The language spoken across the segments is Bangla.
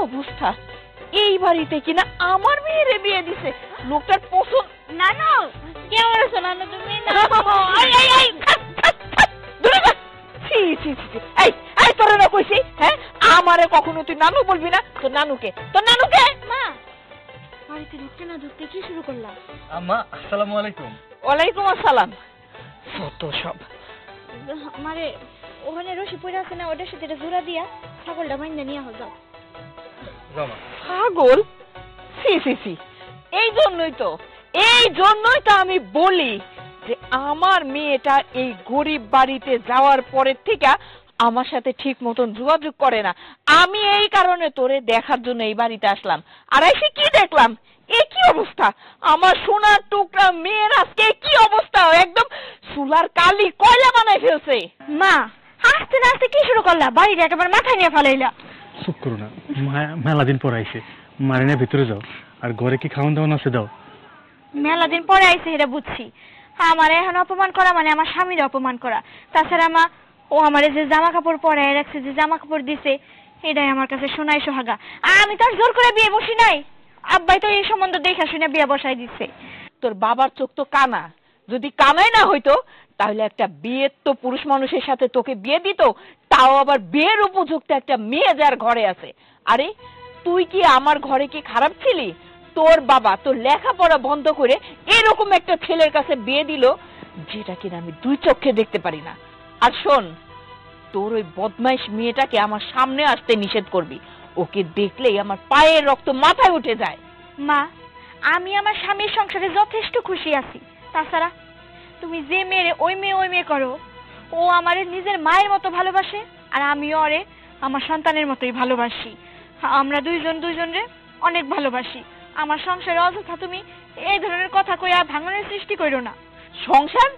অবস্থা, এই বাড়িতে কিনা আমার মেয়েরে বিয়ে দিছে, লোকটার পছন্দ। নানু কেমন আছো নানু তুমি? এই তোরে না কইছি, হ্যাঁ আমারে কখনো তুই নানু বলবি না। তোর নানুকে, তোর নানুকে। মা বাড়িতে ঢুকতে না ঢুকতে কি শুরু করলা? আম্মা আসসালামু আলাইকুম। ওয়ালাইকুম আসসালাম। কত সব মারে ওখানে রশি পড়ে আছে না, ওটার সাথে জোড়া দিয়া ছাগলটা মাইন্না নিয়ে যাও। ছাগল? সি সি সি, এই জন্যই তো আমি বলি যে আমার মেয়েটা এই গরিব বাড়িতে যাওয়ার পরের থেকে আমার সাথে ঠিক মতন যোগাযোগ করে না। আমি এই কারণে তোরে দেখার জন্য এই বাড়িতে আসলাম। আর এসে কি দেখলাম, এ কি অবস্থা, আমার সোনার টুকরা মেয়ের আজকে কি অবস্থা, একদম চুলার কালি কয়লা বানাই ফেলছে। মা আস্তে না আস্তে কি শুরু করলা? বাড়িটা একেবারে মাথায় নিয়ে ফেলাইলা। চুপ করো না, মেলা দিন পর আইছে, মারে না ভিতরে যাও, আর ঘরে কি খাওয়ান দাওয়ান আছে দাও। মেলা দিন পরে আইছে এটা বুঝছি, আমার এখন অপমান করা মানে আমার স্বামীর অপমান করা। তাছাড়া মা ও আমারে যে জামা কাপড় পরায় রাখছে, যে জামা কাপড় দিছে, এটাই আমার কাছে সোনাই সোহাগা। আমি তো জোর করে বিয়ে বসি নাই, আব্বাই তো এই সম্বন্ধ দেখা শুনে বিয়ে বসাই দিচ্ছে। তোর বাবার চোখ তো কানা, যদি কানাই না হইতো তাহলে একটা বিয়ের তো পুরুষ মানুষের সাথে তোকে বিয়ে দিত, তাও আবার বিয়ের উপযুক্ত একটা মেয়ে যার ঘরে আছে। আরে তুই কি আমার ঘরে কি খারাপ ছিলি? তোর বাবা তোর লেখাপড়া বন্ধ করে এরকম একটা ছেলের কাছে বিয়ে দিল, যেটা কিনা আমি দুই চোখে দেখতে পারি না। আর শোন, তোর ওই বদমাইশ মেয়েটাকে আমার সামনে আসতে নিষেধ করবি, ওকে দেখলেই আমার পায়ের রক্ত মাথায় উঠে যায়। মা আমি আমার স্বামীর সংসারে যথেষ্ট খুশি আছি। তাছাড়া তুমি যে মেয়ে ওই মেয়ে করো, ও আমারে নিজের মায়ের মতো ভালোবাসে, আর আমিও ওরে আমার সন্তানের মতোই ভালোবাসি। আমরা দুইজনরে অনেক ভালোবাসি। আমার সংসারে অযথা তুমি এই ধরনের কথা কইয়া ভাঙনের সৃষ্টি করো না। সংসার?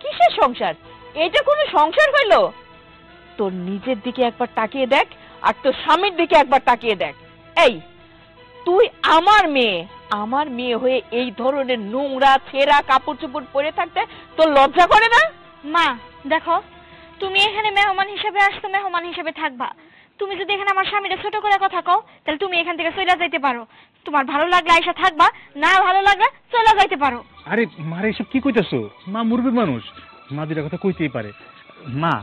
কিসের সংসার? এটা কোনো সংসার হইল? তোর নিজের দিকে একবার তাকিয়ে দেখ, আর তোর স্বামীর দিকে একবার তাকিয়ে দেখ। এই তুই আমার মেয়ে হয়ে এই ধরনের নোংরা ছেঁড়া কাপড় চোপড় পরে থাকতে তোর লজ্জা করে না? মা দেখো, তুমি এখানে মেহমান হিসেবে আসছো, মেহমান হিসেবে থাকবা। তুমি যদি এখানে আমার স্বামীরে ছোট করে কথা কও, তাহলে তুমি এখান থেকে চলে যাইতে পারো। তোমার ভালো লাগলে আইসা থাকবা, না ভালো লাগলে চলে যাইতে পারো। আরে মারে এসব কি কইতাছো? মা মুরব্বী মানুষ, মা দুটা কথা কইতেই পারে। মা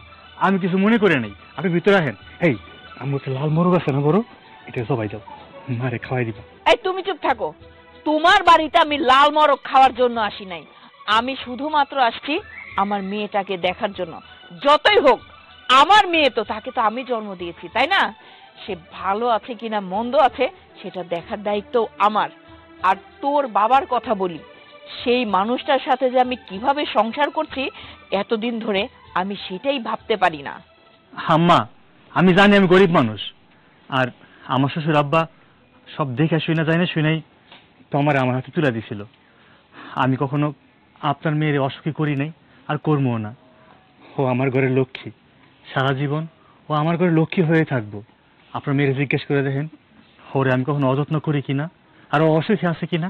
আমি কিছু মনে করে নাই, আপনি ভিতরে আহেন। এই আমার লাল মোরগ আছে না বড়, এটা সবাই যাও, মারে খাওয়াই দিবা। এই তুমি চুপ থাকো, তোমার বাড়িতে আমি লাল মরক খাওয়ার জন্য আসি নাই, আমি শুধুমাত্র আসছি আমার মেয়েটাকে দেখার জন্য। যতই হোক আমার মেয়ে তো, তাকে তো আমি জন্ম দিয়েছি, তাই না? সে ভালো আছে কিনা মন্দ আছে সেটা দেখার দায়িত্ব আমার। আর তোর বাবার কথা বলি, সেই মানুষটার সাথে যে আমি কিভাবে সংসার করছি এতদিন ধরে, আমি সেটাই ভাবতে পারি না। আম্মা আমি জানি আমি গরিব মানুষ, আর আমার শ্বশুর আব্বা সব দেখে শুই না যায় না শুই নাই তো আমার হাতে তুলে দিছিল। আমি কখনো আপনার মেয়ের অসুখী করি নাই, আর করবো না। ও আমার ঘরের লক্ষ্মী, সারা জীবন ও আমার ঘরে লক্ষ্মী হয়ে থাকবো। আপনার মেয়ের জিজ্ঞেস করে দেখেন ওরে আমি কখনো অযত্ন করি কিনা, আর ও অসুখী আছে কিনা।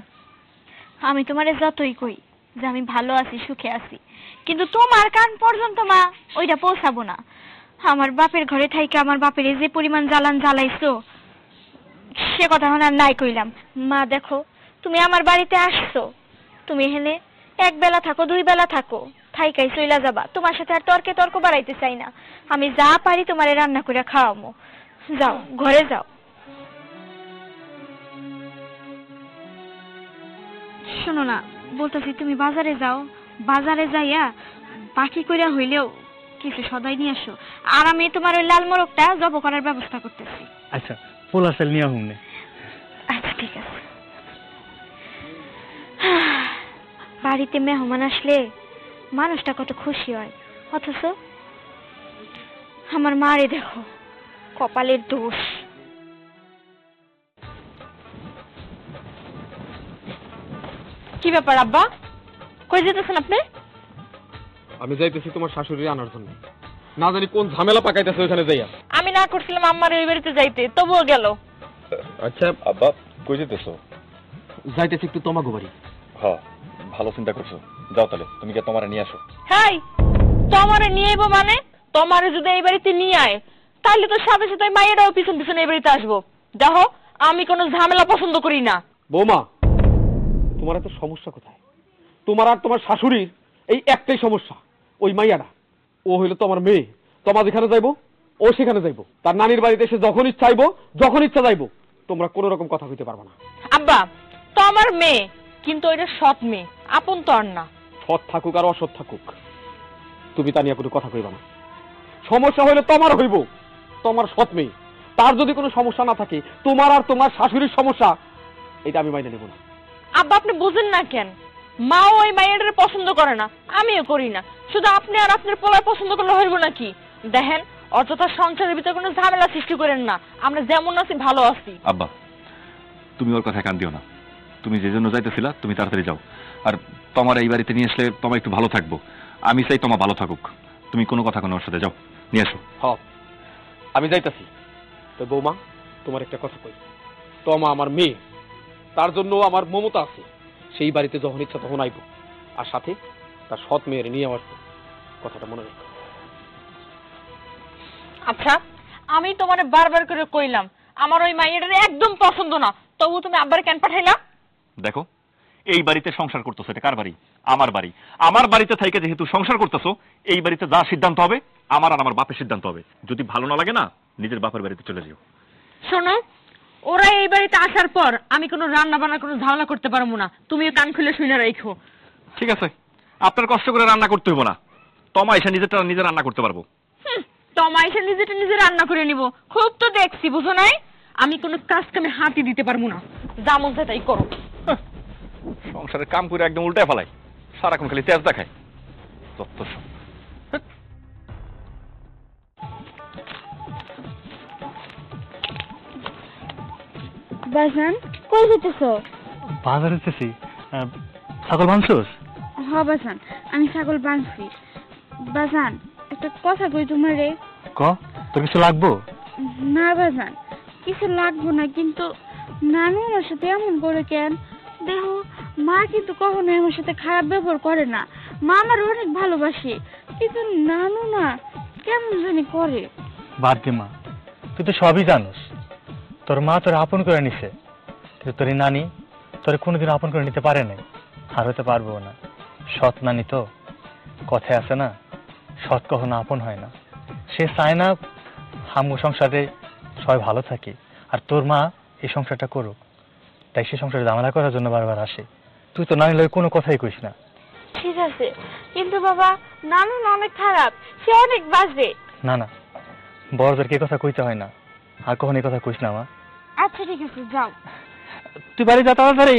আমি তোমারে যতই কই যে আমি ভালো আছি, সুখে আছি, কিন্তু তোমার কান পর্যন্ত মা ওইটা পৌঁছাবো না। আমার বাপের ঘরে থাইকে আমার বাপের যে পরিমাণ জ্বালান জ্বালাইছো, সে কথা আর নাই কইলাম। মা দেখো, তুমি আমার বাড়িতে আসছো, তুমি এখানে এক বেলা থাকো, দুই বেলা থাকো, থাইকাই চইলা যাবা। তোমার সাথে আর তর্ক বাড়াইতে চাই না। আমি যা পারি তোমারে রান্না করে খাওয়ামো। যাও ঘরে যাও। শোনো না, বলতেছি তুমি বাজারে যাও, বাজারে যাইয়া বাকি কইরা হইলেও কিছু সদাই নিয়ে আসো, আর আমি তোমার ওই লাল মোরগটা জব করার ব্যবস্থা করতেছি। আচ্ছা পোলা চাল নিয়ে হুমনে। আচ্ছা ঠিক আছে। বাড়িতে মেহমান আসলে মানুষটা কত খুশি হয়, অথচ আমার মারে দেখো, কপালের দোষ। কি ব্যাপার আব্বা, কই যেতেছেন আপনি? আমি যাইতেছি তোমার শাশুড়ি আনার জন্য, না জানি কোন ঝামেলা পাকাইতেছে ওখানে যাইয়া। আমি না করছিলাম আম্মার ওই বাড়িতে যাইতে, তবুও গেল। আচ্ছা আব্বা কই যেতেছো? যাইতেছি একটু তোমাগো বাড়ি। হ্যাঁ ভালো চিন্তা করছো, যাও তাহলে তুমি কি তোমারে নিয়ে আসো। হাই, তোমারে নিয়ে আইবো মানে? তোমারে যদি এই বাড়িতে নিয়ে আয় তাহলে তো সাথে সাথে মায়েরাও পিছন পিছন এই বাড়িতে আসবো। দেখো আমি কোনো ঝামেলা পছন্দ করি না। বৌমা, তোমার এত সমস্যা কোথায়? তোমার আর তোমার শাশুড়ির এই একটাই সমস্যা, ওই মাইয়াটা। ও হইলো তোমার মেয়ে, তোমার যেখানে যাইবো ও সেখানে যাইবো, তার নানির বাড়িতে এসে যখন ইচ্ছা আইবো, যখন ইচ্ছা যাইবো। তোমরা কোনো রকম কথা কইতে পারবে না। আব্বা তো আমার মেয়ে, কিন্তু ওইটা সৎ মেয়ে, আপন তো আর না। সৎ থাকুক আর অসৎ থাকুক, তুমি তা নিয়ে কোনো কথা কইবা না। সমস্যা হইলে তোমার হইব, তোমার সৎ মেয়ে। তার যদি কোনো সমস্যা না থাকে, তোমার আর তোমার শাশুড়ির সমস্যা, এটা আমি মাইনে নেব না। আব্বা আপনি বুঝেন না কেন? মা ওই মাইয়াটারে পছন্দ করে না, আমিও করি না। শুধু আপনি আর আপনার পোলার পছন্দ করলে হইব নাকি? দেখেন, অযথা সংসারের ভিতরে কোনো ঝামেলা সৃষ্টি করেন না। আমরা যেমন আছি ভালো আছি। আব্বা, তুমি ওর কথায় কান দিও না। তুমি যে জন্য যাইতেছিলা তুমি তাড়াতাড়ি যাও। আর তোমার এই বাড়িতে নিয়ে আসলে তোমার একটু ভালো থাকবো। আমি চাই তোমার ভালো থাকুক। তুমি কোনো কথা কোনো ওর সাথে যাও, নিয়ে আসো। আমি যাইতাছি। তো বৌমা, তোমার একটা কথা কই, তোমা আমার মেয়ে, তার জন্য আমার মমতা আছে। সেই বাড়িতে যখন ইচ্ছা তখন আইব, আর সাথে তার সৎ মেয়ের নিয়ে আসবো। কথাটা মনে রেখো। আচ্ছা, আমি তোমারে বারবার করে কইলাম আমার ওই মাইয়াটারে একদম পছন্দ না, তবু তুমি আব্বারে কেন পাঠাইলা? দেখো, এই বাড়িতে সংসার করতেছো, এটা কার বাড়ি? আমার বাড়ি। আমার বাড়িতে থেকে যেহেতু সংসার করতেছো, এই বাড়িতে যা সিদ্ধান্ত হবে আমার আর আমার বাপের সিদ্ধান্ত হবে। যদি ভালো না লাগে না, নিজের বাপের বাড়িতে চলে যাও। শোনো, ওরা এই বাড়িতে আসার পর আমি কোনো রান্না বান্না কোনো ঝামেলা করতে পারবো না। তুমিও কান খুলে শুনে রাখো। ঠিক আছে, আপনার কষ্ট করে রান্না করতে হইব না। তোমা এসে নিজেরটা নিজে রান্না করতে পারবো। তোমা এসে নিজেটা নিজে রান্না করে নিব। খুব তো দেখছি, বুঝো নাই? আমি কোনো কাজ কামে হাতই দিতে পারবো না। যা মন চায় তাই করো। সংসারের কাম করে একদম উল্টায় ফেলায়, সারাক্ষণ খালি তেজ দেখায়। যত সব। বাজান কই যেতেছো? বাজার হইতেছি। ছাগল মাংসস? হ বাজান, আমি ছাগল বাঁধছি। বাজান একটা কথা কই তোমারে। ক, তোর কিছু লাগবো? না বাজান, কিছু লাগবো না, কিন্তু নানু আমার সাথে এমন করে কেন? দেখো, মা কিন্তু কখনো আমার সাথে খারাপ ব্যবহার করে না। মা আমার অনেক ভালোবাসে, কিন্তু নানু না কেমন জানি করে। বাদ দে মা, তুই তো সবই জানোস। তোর মা তোর আপন করে নিছে, কিন্তু তোর এই নানি তোর কোনোদিন আপন করে নিতে পারে নাই, আর হতে পারবো না। সৎ নানি তো, কথায় আছে না, সৎ কখনো আপন হয় না। সে চায় না হামু সংসারে সবাই ভালো থাকি, আর তোর মা এই সংসারটা করুক, তাই সে সংসারে ঝামেলা করার জন্য বারবার আসে। তুই তো নানি লগে কোনো কথাই কইস না। ঠিক আছে, কিন্তু বাবা নানু না অনেক খারাপ, সে অনেক বাজে। না না, বড়দেরকে এই কথা কইতে হয় না, আর কখনো এই কথা কইস না মা। আচ্ছা ঠিক আছে, যাও। তুই বাড়ি যা তাড়াতাড়ি।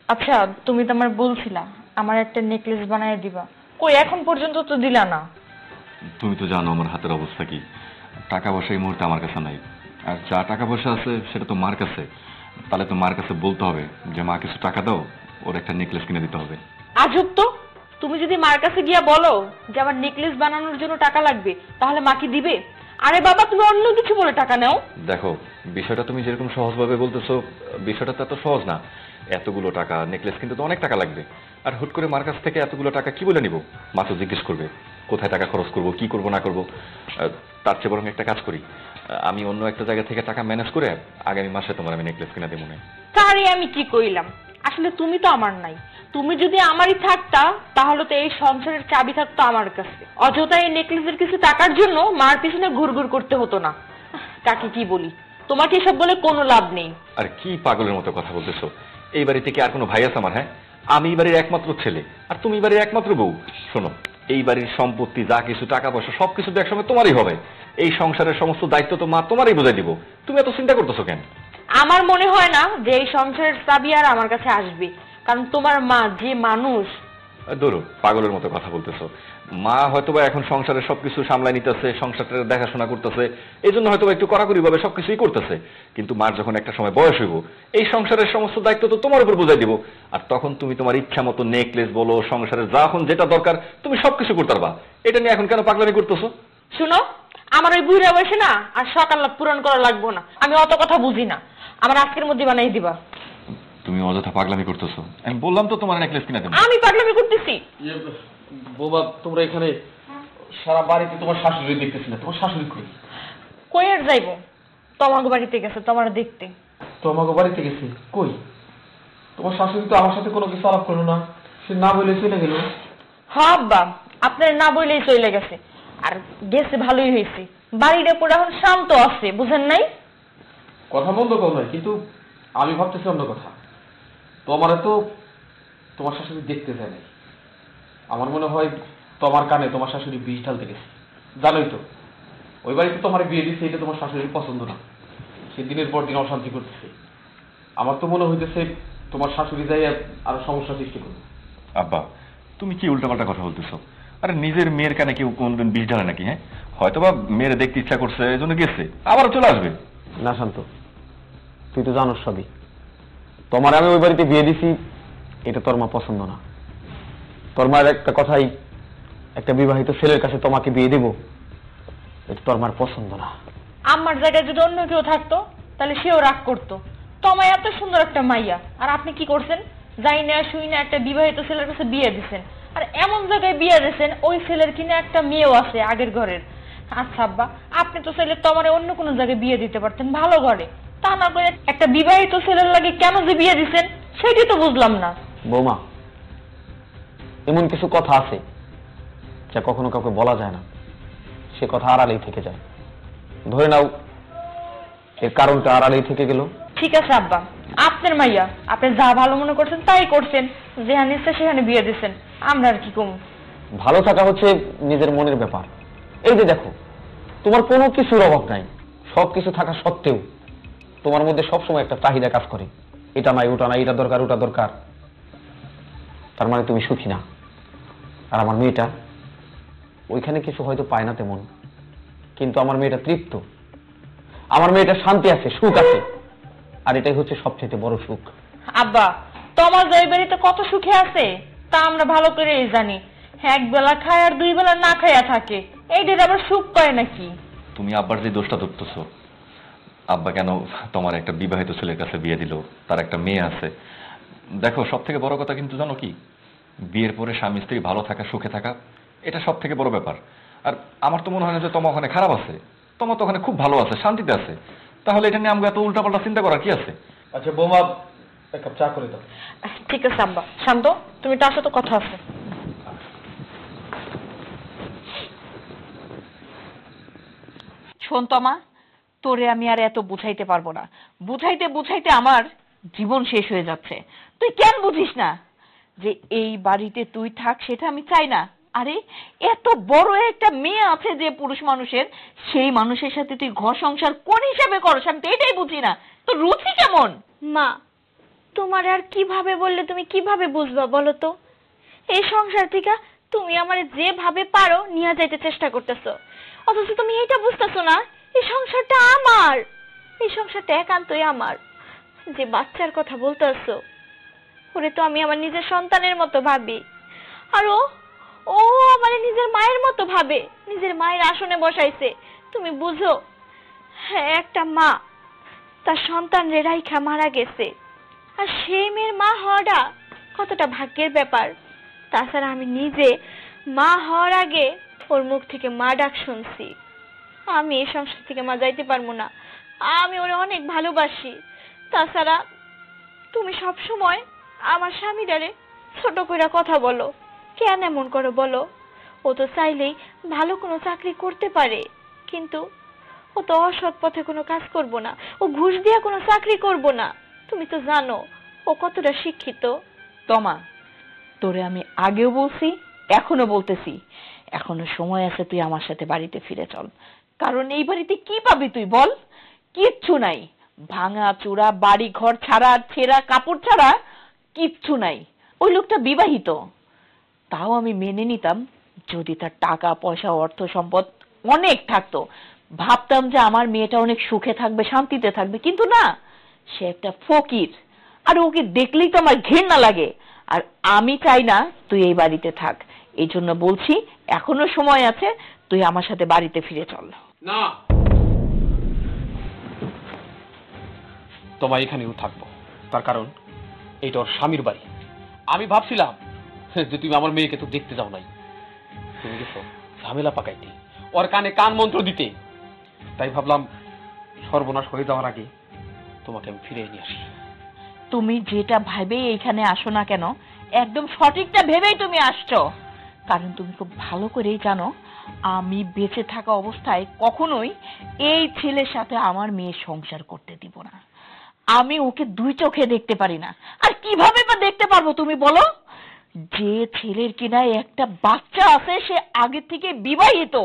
আচ্ছা, তুমি তো আমার বলছিলা আমার একটা নেকলেস বানায় দিবা, কই এখন পর্যন্ত তো দিলা না। তুমি তো জানো আমার হাতের অবস্থা কি। টাকা পয়সা এই মুহূর্তে আমার কাছে নাই, আর যা টাকা পয়সা আছে সেটা তো মার কাছে। তাহলে তো মার কাছে বলতে হবে যে মা কিছু টাকা দাও, ওর একটা নেকলেস কিনে দিতে হবে। আজব তো, তুমি যদি মার কাছে গিয়া বলো যে আমার নেকলেস বানানোর জন্য টাকা লাগবে, তাহলে মা কি দিবে? আরে বাবা, তুমি অন্য কিছু বলে টাকা নাও। দেখো, বিষয়টা তুমি যেরকম সহজভাবে বলতেছো, বিষয়টা তো এত সহজ না। এতগুলো টাকা, নেকলেস কিন্তু তো অনেক টাকা লাগবে। আর হুট করে মার কাছ থেকে এতগুলো টাকা কি বলে নিব? মা তো জিজ্ঞেস করবে কোথায় টাকা খরচ করব, কি করব না করব। তার চেয়ে বরং একটা কাজ করি, আমি অন্য একটা জায়গা থেকে টাকা ম্যানেজ করে আগামী মাসে তোমার আমি নেকলেস কিনে দেবো না। তারে আমি কি কইলাম? আসলে তুমি তো আমার নাই। তুমি যদি আমারই থাকতা, তাহলে তো এই সংসারের চাবি থাকতো আমার কাছে। অযথা এই নেকলেসের কিছু টাকার জন্য মার পিছনে ঘুরঘুর করতে হতো না। কাকে কি বলি, তোমাকে এসব বলে কোনো লাভ নেই। আর কি পাগলের মতো কথা বলতেছো? এই বাড়িতে কি আর কোনো ভাই আছে আমার? হ্যাঁ, আমি এই বাড়ির একমাত্র ছেলে, আর তুমি এই বাড়ির একমাত্র বউ। শোনো, এই বাড়ির সম্পত্তি যা কিছু টাকা পয়সা সবকিছু তো একসময় তোমারই হবে। এই সংসারের সমস্ত দায়িত্ব তো মা তোমারই বোঝাই দিব। তুমি এত চিন্তা করতেছো কেন? আমার মনে হয় না যে এই সংসারের চাবি আর আমার কাছে আসবে, কারণ তোমার মা যে মানুষ। ধরো, পাগলের মতো কথা বলতেছো। মা হয়তোবা এখন সংসারের সবকিছু সামলাই নিতেছে, সংসারটা দেখাশোনা করতেছে, এই জন্য হয়তোবা একটু কড়াকড়ি ভাবে সবকিছুই করতেছে। কিন্তু মার যখন একটা সময় বয়স হইব, এই সংসারের সমস্ত দায়িত্ব তো তোমার উপর বোঝাই দিব। আর তখন তুমি তোমার ইচ্ছা মতো নেকলেস বলো, সংসারের যখন যেটা দরকার তুমি সবকিছু করতে পারবা। এটা নিয়ে এখন কেন পাগলামি করতেছো? শুনো, আমার ওই বুড়া বয়সে না আর সকাল পূরণ করা লাগবো না। আমি অত কথা বুঝি না, আমার আজকের মধ্যে বানাই দিবা। তুমি অযথা পাগলামি করতেছো। আমি বললাম তো তোমার নেকলেস কিনে দেবো। আমি পাগলামি করতেছি? বৌমা, তোমরা এখানে সারা বাড়িতে তোমার শাশুড়ি দেখতেছি না, তোমার শাশুড়ি কই? কই আর যাইবো? তোমাকে বাড়িতে গেছে তোমার দেখতে। তোমাকে বাড়িতে গেছে? কই, তোমার শাশুড়ি তো আমার সাথে কোনো কিছু আলাপ করলো না, সে না বলে চলে গেল। হ্যাঁ আব্বা, আপনার না বললেই চলে গেছে, আর গেছে ভালোই হয়েছে। বাড়িটা পুরো এখন শান্ত আছে, বুঝেন নাই? কথা বন্ধ কর নয়, কিন্তু আমি ভাবতেছি অন্য কথা। তোমার তো তোমার শাশুড়ি দেখতে চায় নাই। আমার মনে হয় তোমার কানে তোমার শাশুড়ি বিষ ঢালতে গেছে। জানোই তো ওই বাড়িতে তোমার বিয়ে দিচ্ছে, এটা তোমার শাশুড়ির পছন্দ না। সে দিনের পর দিন অশান্তি করতেছে। আমার তো মনে হইতেছে তোমার শাশুড়ি যাই আরো সমস্যা সৃষ্টি করবে। আব্বা, তুমি কি উল্টাপাল্টা কথা বলতেছো? আরে নিজের মেয়ের কানে কেউ কোনদিন বিষ ঢালে নাকি? হ্যাঁ, হয়তোবা মেয়ের দেখতে ইচ্ছা করছে এই জন্য গেছে, আবারও চলে আসবে। না শান্ত, তুই তো জানোস সবই। তোমার আমি ওই বাড়িতে বিয়ে দিছি, এটা তোর মা পছন্দ না। তোর মার একটা কথাই, একটা বিবাহিত ছেলের কাছে তোমাকে বিয়ে দেব, এটা তোর মার পছন্দ না। আমার জায়গায় যদি অন্য কেউ থাকতো তাহলে সেও রাগ করতো। তোমায় এত সুন্দর একটা মাইয়া, আর আপনি কি করছেন? যাই না শুই না একটা বিবাহিত ছেলের কাছে বিয়ে দিচ্ছেন, আর এমন জায়গায় বিয়ে দিচ্ছেন ওই ছেলের কিনা একটা মেয়েও আছে আগের ঘরের। আচ্ছা আব্বা, আপনি তো চাইলে তোমারে অন্য কোনো জায়গায় বিয়ে দিতে পারতেন, ভালো ঘরে। তা না করে একটা বিবাহিত ছেলের লাগে কেন যে বিয়ে দিচ্ছেন সেটি তো বুঝলাম না। বৌমা, এমন কিছু কথা আছে যা কখনো কাউকে বলা যায় না, সে কথা আড়ালেই থেকে যায়। ধরে নাও এর কারণটা আড়ালেই থেকে গেল। ঠিক আছে আব্বা, আপনার মাইয়া, আপনি যা ভালো মনে করছেন তাই করছেন, যেখানে ইচ্ছে সেখানে বিয়ে দিচ্ছেন, আমরা আর কি কম। ভালো থাকা হচ্ছে নিজের মনের ব্যাপার। এই যে দেখো, তোমার কোনো কিছুর অভাব নাই, সবকিছু থাকা সত্ত্বেও তোমার মধ্যে সবসময় একটা চাহিদা কাজ করে, এটা নাই ওটা নাই, এটা দরকার ওটা দরকার। তার মানে তুমি সুখী না। আর আমার মেয়েটা ওইখানে কিছু হয়তো পায় না তেমন, কিন্তু আমার মেয়েটা তৃপ্ত, আমার মেয়েটা শান্তি আছে, সুখ আছে, আর এটাই হচ্ছে সবচেয়ে বড় সুখ। আব্বা, তোমার যে বাড়িতে কত সুখে আছে তা আমরা ভালো করেই জানি। এক বেলা খায় আর দুই বেলা না খাইয়া থাকে, এইটার আবার সুখ কয় নাকি? তুমি আব্বার যে দোষটা ধরতেছো, আব্বা কেন তোমার একটা বিবাহিত ছেলের কাছে বিয়ে দিল, তার একটা মেয়ে আছে। দেখো, সব থেকে বড় কথা কিন্তু জানো কি, বিয়ের পরে স্বামী স্ত্রী ভালো থাকা, সুখে থাকা, এটা সব থেকে বড় ব্যাপার। আর আমার তো মনে হয় না যে তোমার ওখানে খারাপ আছে, তোমার তো ওখানে খুব ভালো আছে, শান্তিতে আছে। তাহলে এটা নিয়ে আমাকে এত উল্টাপাল্টা চিন্তা করার কি আছে? আচ্ছা বৌমা, এক কাপ চা করে দাও। ঠিক আছে আব্বা, শান্ত, তুমি তার সাথে কথা আছে। শোন তমা, তোরে আমি আর এত বুঝাইতে পারবো না। বুঝাইতে বুঝাইতে আমার জীবন শেষ হয়ে যাচ্ছে। তুই কেন বুঝিস না যে এই বাড়িতে তুই থাক, সেটা আমি চাই না। আরে এত বড় একটা মেয়ে আছে যে পুরুষ মানুষের, সেই মানুষের সাথে তুই ঘর সংসার কোন হিসাবে করস, আমি তো এটাই বুঝি না। তো রুচি কেমন? মা, তোমার আর কিভাবে বললে তুমি কিভাবে বুঝবা বলো তো? এই সংসার থেকে তুমি আমারে যেভাবে পারো নিয়ে যাইতে চেষ্টা করতেছো, অথচ তুমি এটা বুঝতেছো না এই সংসারটা আমার, এই সংসারটা একান্তই আমার। যে বাচ্চার কথা বলতেছো ওরে তো আমি আমার নিজের সন্তানের মতো ভাবি, আর ও আমার নিজের মায়ের মতো ভাবে, নিজের মায়ের আসনে বসাইছে। তুমি বুঝো, হ্যাঁ, একটা মা তার সন্তান রে রাইখা মারা গেছে, আর সেই মেয়ের মা হওয়াটা কতটা ভাগ্যের ব্যাপার। তাছাড়া আমি নিজে মা হওয়ার আগে ওর মুখ থেকে মা ডাক শুনছি। আমি এই সংসার থেকে মা যাইতে পারবো না, আমি ওরে অনেক ভালোবাসি। তাছাড়া তুমি সব সময় আমার স্বামীটারে ছোট কইরা কথা বলো, কেন এমন করো বলো? ও তো চাইলেই ভালো কোনো চাকরি করতে পারে, কিন্তু ও তো অসৎ পথে কোনো কাজ করব না, ও ঘুষ দিয়ে কোনো চাকরি করব না। তুমি তো জানো ও কতটা শিক্ষিত। তমা, তোরে আমি আগেও বলছি, এখনো বলতেছি, এখনো সময় আছে, তুই আমার সাথে বাড়িতে ফিরে চল। কারণ এই বাড়িতে কি পাবি তুই বল? কিচ্ছু নাই, ভাঙা চূড়া বাড়ি ঘর ছাড়া, ছেঁড়া কাপড় ছাড়া কিচ্ছু নাই। ওই লোকটা বিবাহিত, তাও আমি মেনে নিতাম যদি তার টাকা পয়সা অর্থ সম্পদ অনেক থাকতো, ভাবতাম যে আমার মেয়েটা অনেক সুখে থাকবে, শান্তিতে থাকবে। কিন্তু না, সে একটা ফকির, আর ওকে দেখলেই তো আমার ঘৃণা লাগে। আর আমি চাই না তুই এই বাড়িতে থাক। এই জন্য বলছি, এখনো সময় আছে, তুই আমার সাথে বাড়িতে ফিরে চল। না, তোমার এখানেও থাকবো, তার কারণ এইটা ওর স্বামীর বাড়ি। আমি ভাবছিলাম যে তুমি আমার মেয়েকে তো দেখতে যাও নাই, তুমি গেছো ঝামেলা পাকাইতে, ওর কানে কান মন্ত্র দিতে। তাই ভাবলাম সর্বনাশ হয়ে যাওয়ার আগে তোমাকে আমি ফিরে নিয়ে আসি। তুমি যেটা ভাবেই এইখানে আসো না কেন, একদম সঠিকটা ভেবেই তুমি আসছো। কারণ তুমি খুব ভালো করেই জানো আমি বেঁচে থাকা অবস্থায় কখনোই এই ছেলের সাথে আমার মেয়ের সংসার করতে দিব না। আমি ওকে দুই চোখে দেখতে পারি না। আর কিভাবে বা দেখতে পারবো তুমি বলো? যে ছেলের কিনা একটা বাচ্চা আছে, সে আগে থেকে বিবাহিত,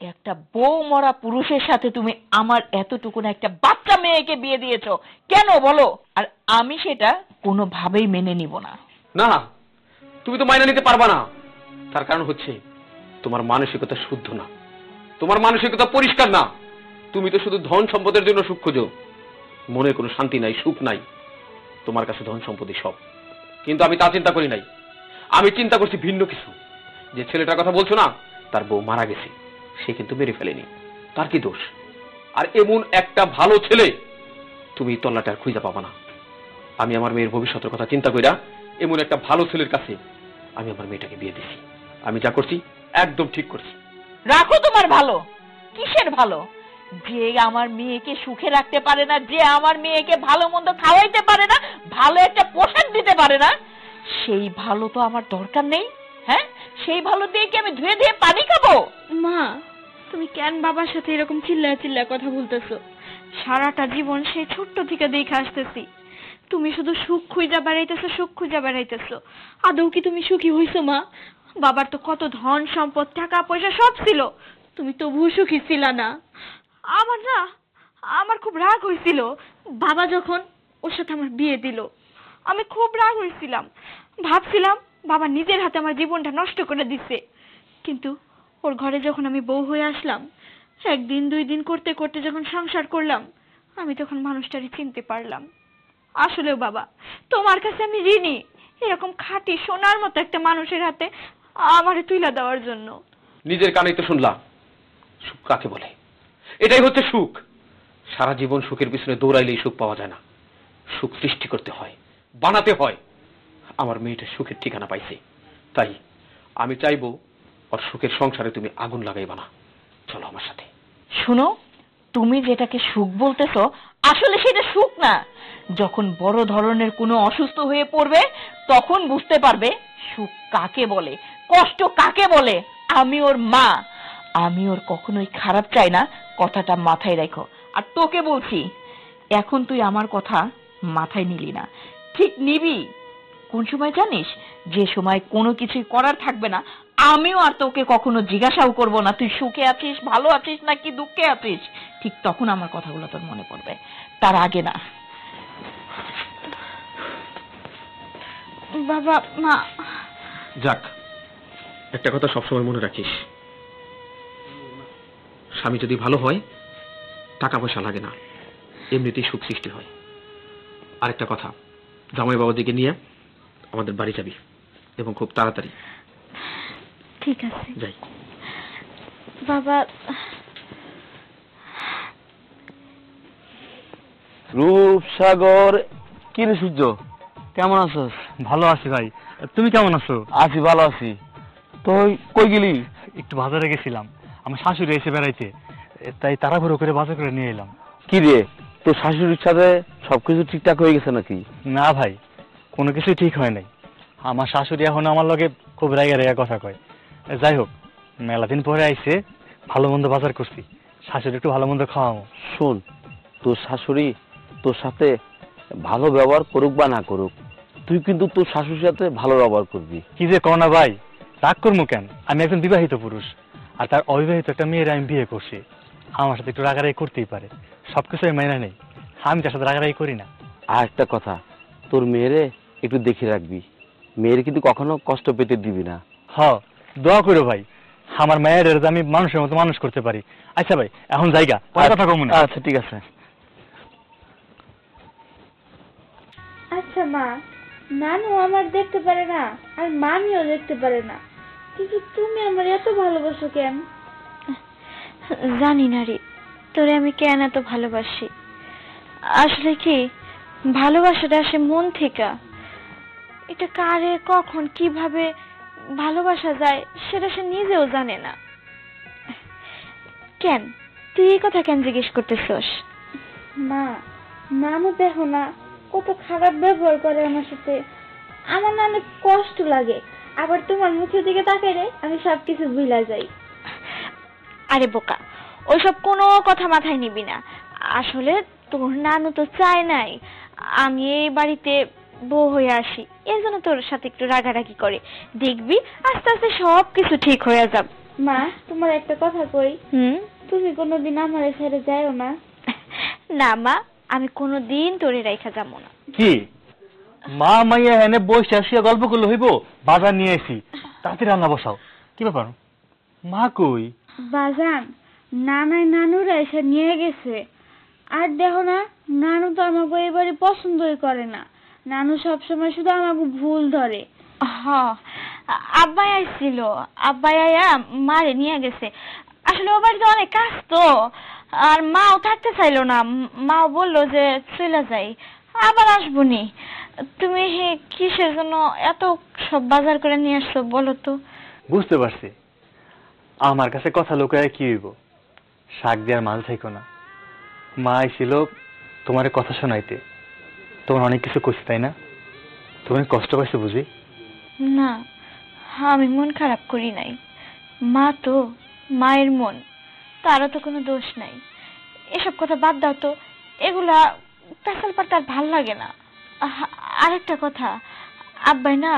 একটা বউ মরা পুরুষের সাথে তুমি আমার এতটুকু না একটা বাচ্চা মেয়েকে বিয়ে দিয়েছো, কেন বলো? আর আমি সেটা কোনোভাবেই মেনে নিব না। না, তুমি তো মাইনা নিতে পারবা না। তার কারণ হচ্ছে তোমার মানসিকতা শুদ্ধ না, তোমার মানসিকতা পরিষ্কার না। তুমি তো শুধু ধন সম্পদের জন্য সুখ খোঁজো, মনে কোনো শান্তি নাই, সুখ নাই। তোমার কাছে ধন সম্পত্তি সব, কিন্তু আমি তা চিন্তা করি নাই। আমি চিন্তা করছি ভিন্ন কিছু। যে ছেলেটার কথা বলছো না, তার বউ মারা গেছে, সে কিন্তু মেরে ফেলেনি, তার কি দোষ? আর এমন একটা ভালো ছেলে তুমি তল্লাটা আর খুঁজে পাবা না। আমি আমার মেয়ের ভবিষ্যতের কথা চিন্তা কইরা এমন একটা ভালো ছেলের কাছে আমি আমার মেয়েটাকে বিয়ে দিছি। আমি যা করছি একদম ঠিক করছি। রাখো তোমার ভালো। কিসের ভালো? যে আমার মেয়েকে সুখে রাখতে পারে না, যে আমার মেয়েকে ভালো মন্দ খাওয়াইতে পারে না, ভালো একটা পোশাক দিতে পারে না, সেই ভালো তো আমার দরকার নেই। হ্যাঁ, সেই ভালো দিয়ে কি আমি ধুয়ে ধুয়ে পানি খাবো? মা, তুমি কেন বাবার সাথে এরকম চিল্লায় চিল্লায় কথা বলতেছো? সারাটা জীবন সেই ছোট্ট থেকে দেখে আসতেছি তুমি শুধু সুখ খুঁজা বেড়াইতেছো, সুখ খুঁজা বেড়াইতেছো। আদৌ কি তুমি সুখী হইছো মা? বাবার তো কত ধন সম্পদ, টাকা পয়সা সব ছিল, তুমি তবুও সুখী ছিলা না। আমার খুব রাগ হয়েছিল বাবা যখন ওর সাথে আমার বিয়ে দিল। আমি খুব রাগ হয়েছিলাম, ভাবছিলাম বাবা নিজের হাতে আমার জীবনটা নষ্ট করে দিচ্ছে। কিন্তু ওর ঘরে যখন আমি বউ হয়ে আসলাম, একদিন দুই দিন করতে করতে যখন সংসার করলাম, আমি তখন মানুষটারে চিনতে পারলাম। আসলেও বাবা, তোমার কাছে আমি ঋণী, এরকম খাঁটি সোনার মতো একটা মানুষের হাতে আমারে তুইলা দেওয়ার জন্য। নিজের কানেই তো শুনলাম সুখ কাকে বলে। এটাই হচ্ছে সুখ। সারা জীবন সুখের পিছনে দৌড়াইলেই সুখ পাওয়া যায় না, সুখ সৃষ্টি করতে হয়, বানাতে হয়। আমার মেয়েটা সুখের ঠিকানা পাইছে, তাই আমি চাইবো ওর সুখের সংসারে তুমি আগুন লাগাইবা না। চলো আমার সাথে। শুনো, তুমি যেটাকে সুখ বলতেছো আসলে সেটা সুখ না। যখন বড় ধরনের কোনো অসুস্থ হয়ে পড়বে তখন বুঝতে পারবে সুখ কাকে বলে, কষ্ট কাকে বলে। আমি ওর মা, আমি ওর কখনোই খারাপ চাই না, কথাটা মাথায় রাখো। আর তোকে বলছি, এখন তুই আমার কথা মাথায় নিলি না, ঠিক নিবি কোন সময় জানিস? যে সময় কোনো কিছুই করার থাকবে না, আমিও আর তোকে কখনো জিজ্ঞাসাও করব না তুই সুখে আছিস, ভালো আছিস নাকি দুঃখে আছিস। ঠিক তখন আমার কথাগুলো তোর মনে পড়বে, তার আগে না। বাবা, মা। যাক, একটা কথা সবসময় মনে রাখিস, স্বামী যদি ভালো হয় টাকা পয়সা লাগে না, এমনিতেই সুখ সৃষ্টি হয়। আরেকটা কথা, জামাই বাবার দিকে নিয়ে আমাদের বাড়ি যাবি, এবং খুব তাড়াতাড়ি। ঠিক আছে যাই। বাবা। রূপসাগর, কি রে সূর্য, কেমন আছিস? ভালো আছি ভাই, তুমি কেমন আছো? আছি, ভালো আছি। তুই কই গেলি? একটু বাজারে গেছিলাম, আমার শাশুড়ি এসে বেড়াইতে, তাই তাড়াহুড়ো করে বাজার করে নিয়ে এলাম। কি রে, তোর শাশুড়ির সাথে সবকিছু ঠিকঠাক হয়ে গেছে নাকি? না ভাই, কোনো কিছুই ঠিক হয় নাই। আমার শাশুড়ি এখন আমার লগে খুব রাইগা রাইগা কথা কয়। যাই হোক, মেলা দিন পরে আইছে, ভালো মন্দ বাজার করছি, শাশুড়ি একটু ভালো মন্দ খাওয়াবো। শোন, তোর শাশুড়ি তোর সাথে ভালো ব্যবহার করুক বা না করুক, তুই কিন্তু তোর শাশুড়ির সাথে ভালো ব্যবহার করবি। কি যে কও না ভাই, রাগ করবো কেন? আমি একজন বিবাহিত পুরুষ, আর তার অবিবাহিত একটা মেয়ের আমি বিয়ে করছি। আমার সাথে একটু রাগারাগি করতেই পারে, সবকিছু আমি মাইনা নেই, আমি তার সাথে রাগারাগি করি না। আর একটা কথা, তোর মেয়েরে একটু দেখে রাখবি, মেয়ের কিন্তু কখনো কষ্ট পেতে দিবি না। হ, দোয়া করো ভাই, আমার মায়ের আমি মানুষের মতো মানুষ করতে পারি। আচ্ছা ভাই, এখন জায়গা কথা কম না। আচ্ছা, ঠিক আছে। আচ্ছা মা, নানু আমার দেখতে পারে না আর মামিও দেখতে পারে না, কিন্তু তুমি আমার এত ভালোবাসো কেন? জানি না রে, তোরে আমি কেন এত ভালোবাসি। আসলে কি, ভালোবাসাটা আসে মন থেকে। এটা কারে কখন কিভাবে ভালোবাসা যায় সেটা সে নিজেও জানে না। কেন তুই এই কথা কেন জিজ্ঞেস করতেছস? মা, নানু দেখো না কত খারাপ ব্যবহার করে আমার সাথে। আমার না অনেক কষ্ট লাগে, আবার তোমার মুখের দিকে তাকাইলে আমি সবকিছু ভুলে যাই। আরে বোকা, ওইসব কোনো কথা মাথায় নিবি না। আসলে তোর নানু তো চায় নাই আমি এই বাড়িতে বউ হয়ে আসি, এর জন্য তোর সাথে একটু রাগারাগি করে। দেখবি আস্তে আস্তে সবকিছু ঠিক হয়ে যাবে। মা, তোমার একটা কথা কই। তুমি কোনোদিন আমার ছেড়ে যাও না। না মা, আমি কোনোদিন তোরে রাইখা যাবো না। কি মা মাইয়া এনে বসে আসিয়া গল্প করলে হইব? বাজার নিয়ে আসি, তাড়াতাড়ি রান্না বসাও। কি ব্যাপার, মা কই? বাজান, নানাই নানুরা এসে নিয়ে গেছে। আর দেখো না, নানু তো আমাকে এবারে পছন্দই করে না। নানু সবসময় শুধু আমাকে ভুল ধরে। আব্বাই আইছিল, আব্বাই আয়া মারে নিয়ে গেছে। আসলে ও বাড়িতে অনেক কাজ তো, আর মাও থাকতে চাইলো না। মাও বললো যে চলে যাই, আবার আসবনি। তুমি কিসের জন্য এত সব বাজার করে নিয়ে আসছো বলো তো? বুঝতে পারছি, আমার কাছে কথা লুকায় কি হইব? শাক দেওয়ার মাল থাইকো না। মা আইছিল তোমার কথা শোনাইতে, তোমার অনেক কিছু কইছে তাই না? তুমি কষ্ট পাইছো বুঝি? না, আমি মন খারাপ করি নাই। মা তো মায়ের মন, তারও তো কোনো দোষ নাই। এসব কথা বাদ দাও তো, এগুলা পেশাল পাতা আর ভাল লাগে না। আরেকটা কথা, আব্বাই না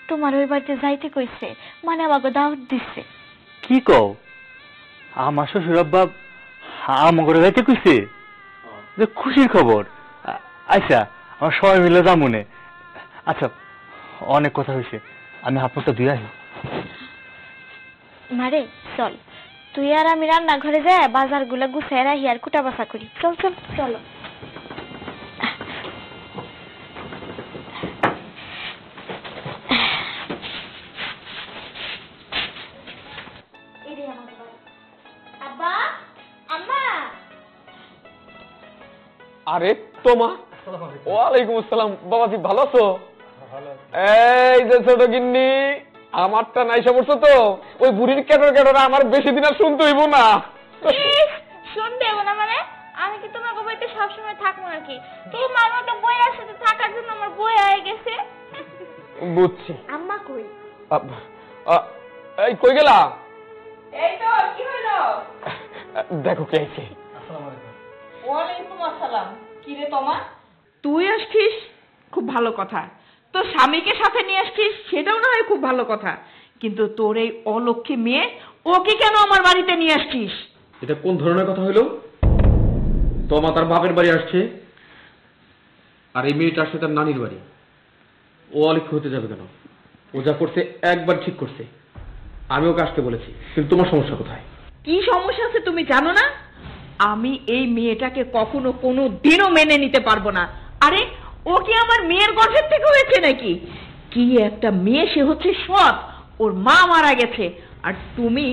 তোমার ওই বাড়িতে যাইতে কইছে, মানে আমাকে দাওয়াত দিচ্ছে। কি কও? আমার শ্বশুর আব্বা আমাকে যাইতে কইছে? যে খুশির খবর। আচ্ছা, আমার সবাই মিলে যামুনে। আচ্ছা, অনেক কথা হয়েছে, আমি হাত মুখটা ধুয়ে আসি। মারে চল, তুই আর আমি রান্নাঘরে যাই বাজার গুলা গুছাই রাখি আর কুটা বাসা করি। চল চল চলো। আব্বা, আম্মা। আরে তোমা, ওয়ালাইকুম আসসালাম। বাবাজি ভালো আছো? এই যে ছোট গিন্নি, আমারটা নাইসা পড়ছো তো, ওই বুড়ির কেটর কেটর আমার বেশি দিন আর শুনতে হইব না। শুনতে হবে না মানে? আমি কি তোমার বাড়িতে সবসময় থাকবো নাকি? তোমার মতো বইয়ের সাথে থাকার জন্য আমার বই হয়ে গেছে। বুঝছি। আম্মা কই? এই কই গেলা? এই তো, কি হলো? দেখো কে আইছে। ওয়ালাইকুম আসসালাম। কি রে তোমা, তুই আসছিস? খুব ভালো কথা। তোর স্বামীকে সাথে নিয়ে আসছিস, সেটাও না হয় খুব ভালো কথা, কিন্তু তোর এই অলক্ষ্মী মেয়ে, ওকে কেন আমার বাড়িতে নিয়ে আসছিস? এটা কোন ধরনের কথা হইলো? তোমা তার বাপের বাড়ি আসছে, আর এই মেয়েটা আসছে তার নানির বাড়ি। ও অলক্ষ্য হতে যাবে কেন? ও যা করছে একবার ঠিক করছে। আমি ওকে আসতে বলেছি, কিন্তু তোমার সমস্যা কোথায়? কি সমস্যা আছে তুমি জানো না? আমি এই মেয়েটাকে কখনো কোনো দিনও মেনে নিতে পারবো না। আরে ও কি আমার মেয়ের গর্ভের থেকে হয়েছে নাকি? কি একটা মেয়ে, সে হচ্ছে সৎ, ওর মা মারা গেছে, আর তুমি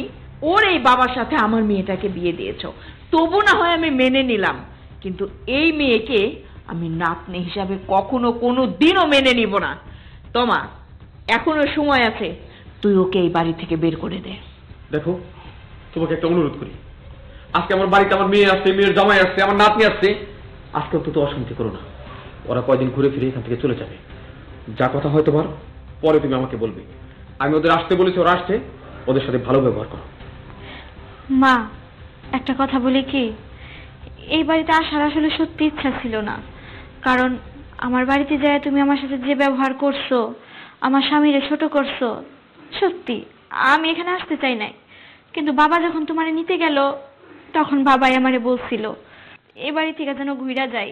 ওর এই বাবার সাথে আমার মেয়েটাকে বিয়ে দিয়েছো। তবু না হয় আমি মেনে নিলাম, কিন্তু এই মেয়েকে আমি নাতনি হিসাবে কখনো কোনো দিনও মেনে নিব না। তোমা, এখনো সময় আছে, তুই ওকে এই বাড়ি থেকে বের করে দে। দেখো, তোমাকে একটা অনুরোধ করি, আজকে আমার বাড়িতে আমার মেয়ে আসছে, মেয়ের জামাই আসছে, আমার নাতনি আসছে, আজকে অন্তত অশান্তি করো না। ওরা কয়দিন ঘুরে ফিরে এখান থেকে চলে যাবে। যা কথা হয় তোমার, পরে তুমি আমাকে বলবে। আমি ওদের আসতে বলেছি, ওরা আসছে, ওদের সাথে ভালো ব্যবহার করো। মা, একটা কথা বলি কি, এই বাড়িতে আসার আসলে সত্যি ইচ্ছা ছিল না। কারণ আমার বাড়িতে যায় তুমি আমার সাথে যে ব্যবহার করছো, আমার স্বামীরে ছোট করছো, সত্যি আমি এখানে আসতে চাই নাই। কিন্তু বাবা যখন তোমারে নিতে গেল, তখন বাবাই আমারে বলছিল এই বাড়ি থেকে যেন ঘুরা যাই।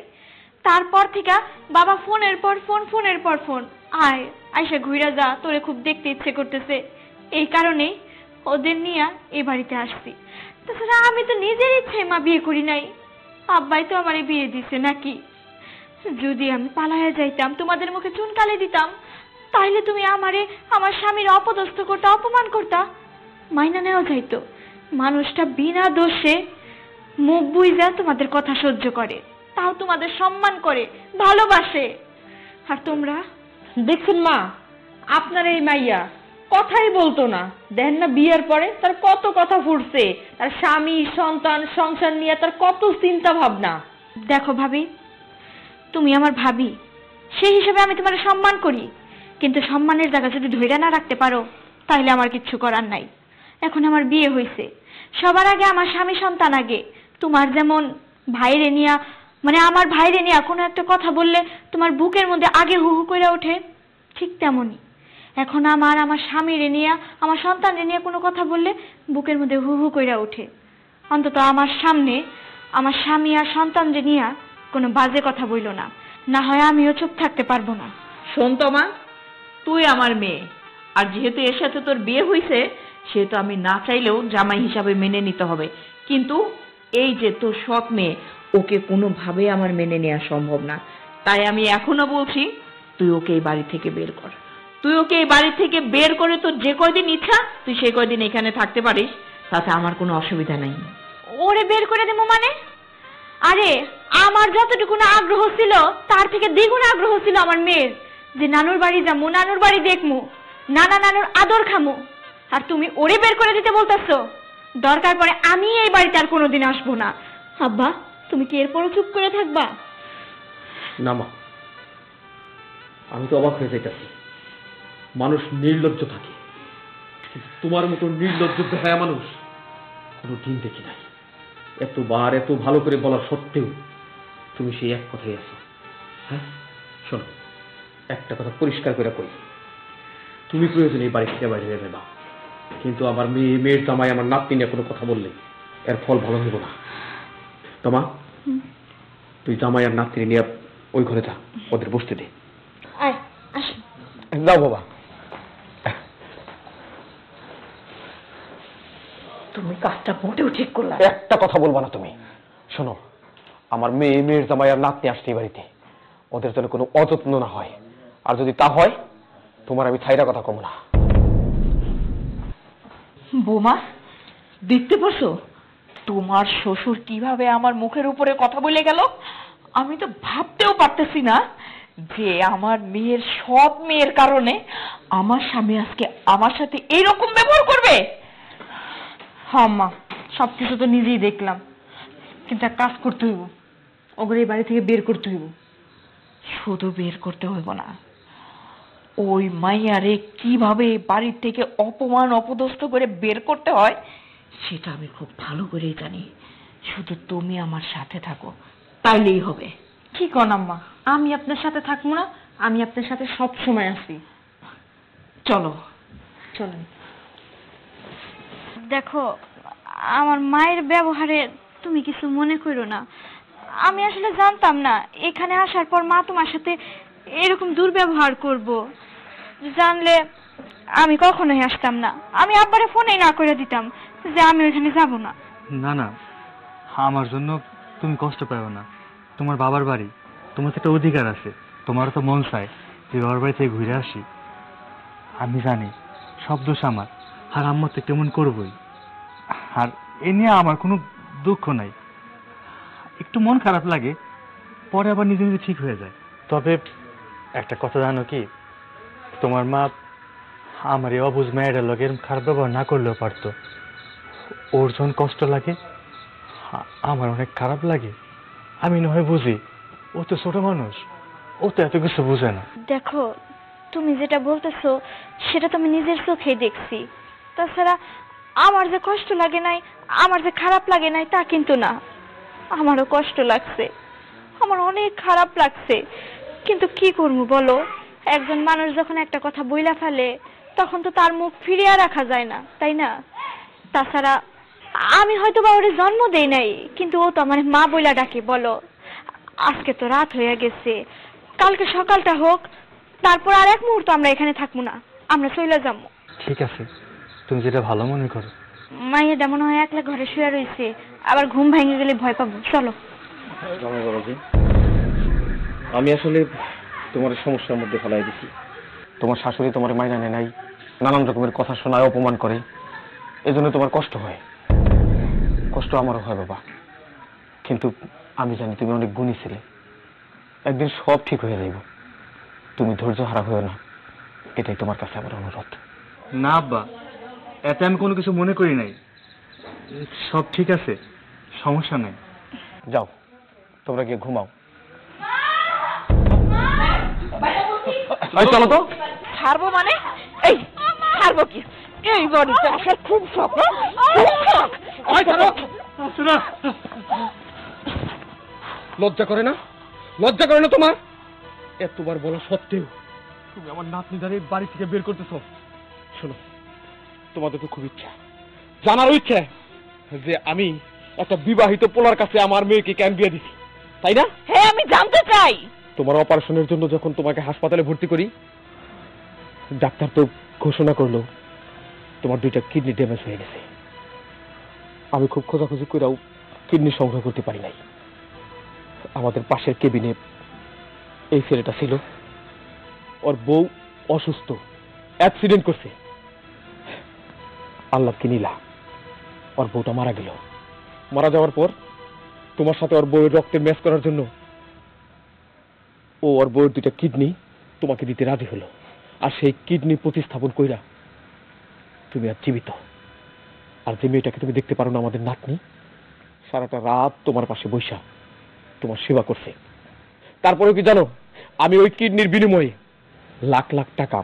তারপর থেকে বাবা ফোনের পর ফোন, ফোনের পর ফোন, আয় আয়সা ঘুরা যা, তোরে খুব দেখতে ইচ্ছে করতেছে। এই কারণেই ওদের নিয়ে এই বাড়িতে আসছি। তাছাড়া আমি তো নিজের ইচ্ছে মা বিয়ে করি নাই, আব্বাই তো আমারে বিয়ে দিছে নাকি? যদি আমি পালায়া যাইতাম, তোমাদের মুখে চুনকালি দিতাম, তাইলে তুমি আমারে আমার স্বামীর অপদস্থ করতা, অপমান করতা, মাইনা নেওয়া যাইতো। মানুষটা বিনা দোষে মুখ বুইজা তোমাদের কথা সহ্য করে, তাও তোমাদের সম্মান করে, ভালোবাসে। আর তোমরা দেখছেন মা, আপনার এই মাইয়া কথাই বলতো না, দেন না বিয়ের পরে তার কত কথা ফুটছে, তার স্বামী, সন্তান, সংসার নিয়ে তার কত চিন্তা ভাবনা। দেখো ভাবি, তুমি আমার ভাবি, সেই হিসেবে আমি তোমার সম্মান করি, কিন্তু সম্মানের জায়গা যদি ধরে না রাখতে পারো তাহলে আমার কিচ্ছু করার নাই। এখন আমার বিয়ে হয়েছে, সবার আগে আমার স্বামী সন্তান আগে। তোমার যেমন ভাইরে নিয়া, মানে আমার ভাইরে নিয়া কোনো একটা কথা বললে তোমার বুকের মধ্যে আগে হু হু করে ওঠে, ঠিক তেমনই এখন আমার স্বামীরে নিয়া, আমার সন্তানরে নিয়ে কোনো কথা বললে বুকের মধ্যে হু হু করে ওঠে। অন্তত আমার সামনে আমার স্বামী আর সন্তানরে নিয়া কোনো বাজে কথা বইল না, না হয় আমিও চুপ থাকতে পারবো না। শোন তোমা, তুই আমার মেয়ে, আর যেহেতু এর সাথে তোর বিয়ে হয়েছে সেহেতু আমি না চাইলেও জামাই হিসাবে মেনে নিতে হবে। কিন্তু এই যে তোর সৎ মেয়ে, ওকে কোনোভাবে আমার মেনে নেওয়া সম্ভব না। তাই আমি এখনো বলছি, তুই ওকে এই বাড়ি থেকে বের কর। তুই ওকে এই বাড়ি থেকে বের করে তোর যে কয়দিন ইচ্ছা তুই সেই কয়দিন এখানে থাকতে পারিস, তাতে আমার কোনো অসুবিধা নাই। ওরে বের করে দেবো মানে? আরে আমার যতটুকু না আগ্রহ ছিল তার থেকে দ্বিগুণ আগ্রহ ছিল আমার মেয়ের, যে নানুর বাড়ি যাবো, নানুর বাড়ি দেখমু, নানা নানুর আদর খামু, আর তুমি ওরে বের করে দিতে বলতেছো? দরকার পড়ে আমি এই বাড়িতে আর কোনোদিন আসবো না। আব্বা, তুমি কি এরপরও চুপ করে থাকবা? না মা, আমি তো অবাক হয়ে যাইতেছি। মানুষ নির্লজ্জ থাকে, কিন্তু তোমার মতো নির্লজ্জ বেহায়া মানুষ কোনো দিন দেখি নাই। এতবার এত ভালো করে বলার সত্ত্বেও তুমি সেই এক কথাই আছো। হ্যাঁ শোনো, একটা কথা পরিষ্কার করে কই, তুমি প্রয়োজনে এই বাড়ি থেকে বাইরে যাবে না, কিন্তু আমার মেয়ের জামাই আমার নাতনি নিয়ে কোনো কথা বললে এর ফল ভালো হইব না। তোমা, তুই জামাই আর নাতনি নিয়ে ওই ঘরে যা, ওদের বসতে দে। আয় আস। যাও বাবা। তুমি কাজটা মোটেও ঠিক করলা। একটা কথা বলবা না তুমি। শোনো, আমার মেয়ের জামাই আর নাতনি আসছে এই বাড়িতে, ওদের যেন কোনো অযত্ন না হয়, আর যদি তা হয় তোমার আমি ছাইরা কথা কম না। বৌমা, দেখতে পারছো তোমার শ্বশুর কিভাবে আমার মুখের উপরে কথা বলে গেল? আমি তো ভাবতেও পারতেছি না যে আমার মেয়ের সৎ মেয়ের কারণে আমার স্বামী আজকে আমার সাথে এইরকম ব্যবহার করবে। হ্যাঁ মা, সবকিছু তো নিজেই দেখলাম, কিন্তু এক কাজ করতে হইব, ওগুলো এই বাড়ি থেকে বের করতে হইব। শুধু বের করতে হইব না, ওই মাইয়ারে কিভাবে বাড়ির থেকে অপমান অপদস্থ করে বের করতে হয় সেটা আমি খুব ভালো করেই জানি। শুধু তুমি আমার সাথে থাকো, তাইলেই হবে। কি কন আম্মা, আমি আপনার সাথে থাকবো না? আমি আপনার সাথে সব সময় আছি। চলো চলেন। দেখো, আমার মায়ের ব্যবহারে তুমি কিছু মনে করো না। আমি আসলে জানতাম না এখানে আসার পর মা তোমার সাথে এরকম দুর্ব্যবহার করব। জানলে আমি কখনোই আসতাম না। আমি আব্বারে ফোনেই না করে দিতাম যে আমি ওইখানে যাব না। না না, আমার জন্য তুমি কষ্ট পাও না। তোমার বাবার বাড়ি, তোমার তো একটা অধিকার আছে। তোমারও তো মন চায় যে বাবার বাড়ি থেকে ঘুরে আসি। আমি জানি সব দোষ আমার, আর আম্মা তো কেমন করবই। আর এ নিয়ে আমার কোনো দুঃখ নাই। একটু মন খারাপ লাগে, পরে আবার নিজে নিজে ঠিক হয়ে যায়। তবে একটা কথা জানো কি, তোমার মা আমার এই অবুঝ মেয়েটার লোক এরকম খারাপ ব্যবহার না করলেও পারতো। ওর যখন কষ্ট লাগে আমার অনেক খারাপ লাগে। আমি না হয় বুঝি, ও তো ছোট মানুষ, ও তো এত কিছু বুঝে না। দেখো, তুমি যেটা বলতেছো সেটা তো আমি নিজের চোখেই দেখছি। তাছাড়া আমার যে কষ্ট লাগে নাই, আমার যে খারাপ লাগে নাই তা কিন্তু না। আমারও কষ্ট লাগছে, আমার অনেক খারাপ লাগছে, কিন্তু কি করবো বলো? একজন মানুষ যখন একটা কথা বইলা ফেলে তখন তো তার মুখ ফিরিয়ে রাখা যায় না, তাই না? তাছাড়া আমি হয়তো বা ওরে জন্ম দেই নাই, কিন্তু ও তো আমার মা বইলা ডাকে। বলো, আজকে তো রাত হয়ে গেছে, কালকে সকালটা হোক, তারপর আর এক মুহূর্ত আমরা এখানে থাকবো না, আমরা চলে যাবো। ঠিক আছে, তুমি যেটা ভালো মনে করো। মাইয়াটা মনে হয় একলা ঘরে শুয়ে রয়েছে, আবার ঘুম ভেঙে গেলে ভয় পাবো। চলো। আমি আসলে তোমার সমস্যার মধ্যে ফেলাই দিছি। তোমার শাশুড়ি তোমার মাইনা নেয় নাই, নানান রকমের কথা শোনায়, অপমান করে, এজন্য তোমার কষ্ট হয়। কষ্ট আমারও হয় বাবা, কিন্তু আমি জানি তুমি অনেক গুণী ছিলে, একদিন সব ঠিক হয়ে যাইব। তুমি ধৈর্য হারা হয়েও না, এটাই তোমার কাছে আমার অনুরোধ। না আব্বা, এতে আমি কোনো কিছু মনে করি নাই। সব ঠিক আছে, সমস্যা নাই। যাও, তোমরা গিয়ে ঘুমাও। চলো তো। ছাড়বো মানে? এই ছাড়বো কি? এই বাড়িতে আসার খুব শখ, খুব শখ। লজ্জা করে না? লজ্জা করে না তোমার? এতবার বলা সত্ত্বেও তুমি আমার নাতনি দ্বারা বাড়ি থেকে বের করতেছো। শোনো, তোমাদের তো খুব ইচ্ছা, জানার ইচ্ছা যে আমি একটা বিবাহিত পোলার কাছে আমার মেয়েকে কেন বিয়ে দিছি, তাই না? হ্যাঁ, আমি জানতে চাই। তোমার অপারেশনের জন্য যখন তোমাকে হাসপাতালে ভর্তি করি, ডাক্তার তো ঘোষণা করলো তোমার 2টা কিডনি ড্যামেজ হয়ে গেছে। আমি খুব খোঁজাখুঁজি করেও কিডনি সংগ্রহ করতে পারি নাই। আমাদের পাশের কেবিনে এই ছেলেটা ছিল, ওর বউ অসুস্থ, অ্যাক্সিডেন্ট করছে। আল্লাহ কি নীলা, ওর বউটা মারা গেল। মারা যাওয়ার পর তোমার সাথে ওর বউয়ের রক্তের ম্যাচ করার জন্য ও ওর বউয়ের 2টা কিডনি তোমাকে দিতে রাজি হলো। আর সেই কিডনি প্রতিস্থাপন কইরা তুমি আর জীবিত। আর যে মেয়েটাকে তুমি দেখতে পারো না, আমাদের নাতনি, সারাটা রাত তোমার পাশে বৈশা তোমার সেবা করছে। তারপরে কি জানো, আমি ওই কিডনির বিনিময়ে লাখ লাখ টাকা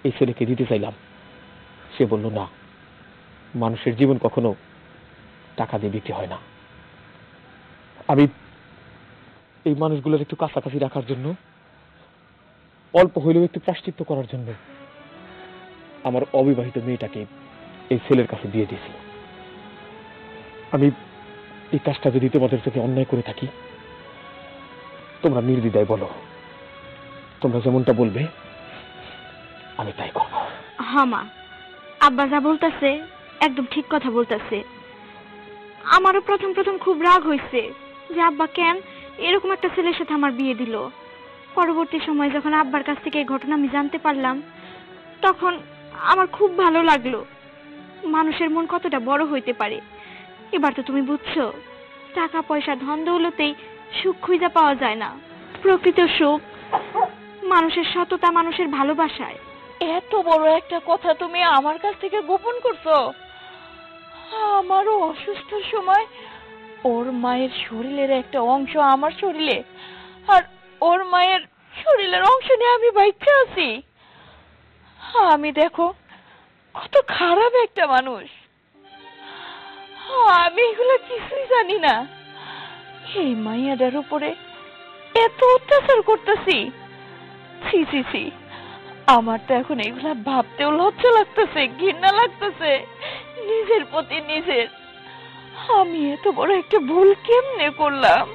এই ছেলেকে দিতে চাইলাম। সে বলল না, মানুষের জীবন কখনো টাকা দিয়ে বিক্রি হয় না। আমি এই মানুষগুলোর একটু কাছাকাছি রাখার জন্য, অল্প হইলেও একটু প্রায়শ্চিত্ত করার জন্য আমার অবিবাহিত মেয়েটাকে এই ছেলের কাছে দিয়ে দিয়েছি। আমি এই কাজটা যদি তোমাদের চোখে অন্যায় করে থাকি, তোমরা নির্দ্বিধায় বলো, তোমরা যেমনটা বলবে আমি তাই করব। হ্যাঁ মা, আব্বা যা বলতেছে একদম ঠিক কথা বলতেছে। আমারও প্রথম প্রথম খুব রাগ হয়েছে যে আব্বা কেন এরকম একটা ছেলের সাথে আমার বিয়ে দিল। পরবর্তী সময় যখন আব্বার কাছ থেকে এই ঘটনা আমি জানতে পারলাম, তখন আমার খুব ভালো লাগলো মানুষের মন কতটা বড় হইতে পারে। এবার তো তুমি বুঝছো, টাকা পয়সা ধন দৌলতেই সুখ খুঁজে পাওয়া যায় না। প্রকৃত সুখ মানুষের সততা, মানুষের ভালোবাসায়। এত বড় একটা কথা তুমি আমার কাছ থেকে গোপন করছো? আমারও অসুস্থ সময় ওর মায়ের শরীরের একটা অংশ আমার শরীরে, আর ওর মায়ের শরীরের অংশ নিয়ে আমি বাইচা আছি। আমি দেখো কত খারাপ একটা মানুষ। আমি এগুলো কিছুই জানি না। এই মাইয়াটার উপরে এত অত্যাচার করতেছি। ছি ছি ছি, আমার তো এখন এগুলা ভাবতেও লজ্জা লাগতেছে, ঘৃণা লাগতেছে নিজের প্রতি নিজের। আমি এত বড় একটা ভুল কেমনে করলাম?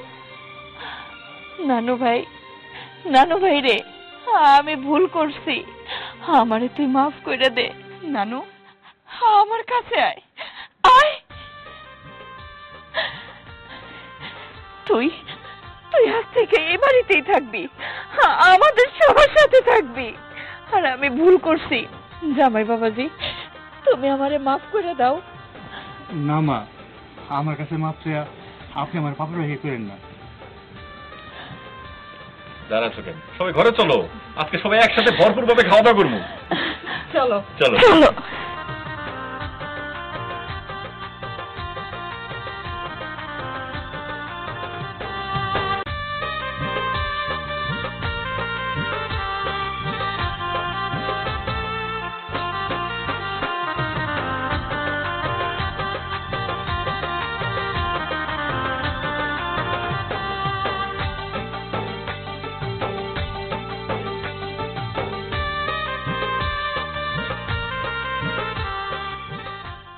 নানু ভাই রে, আমি ভুল করছি, আমারে তুই মাফ করে দে। নানু, আমার কাছে আয় আয়। তুই আজ থেকে এই বাড়িতেই থাকবি, আমাদের সবার সাথে থাকবি। আর আমি ভুল করছি, জামাই বাবাজি, তুমি আমারে মাফ করে দাও। না মা, আমার কাছে মাপ চেয়ে আপনি আমার পাপড় রেখে করেন না। দাঁড়াচ্ছ কেন? সবাই ঘরে চলো, আজকে সবাই একসাথে ভরপুর ভাবে খাওয়া দাওয়া করবো। চলো চলো চলো।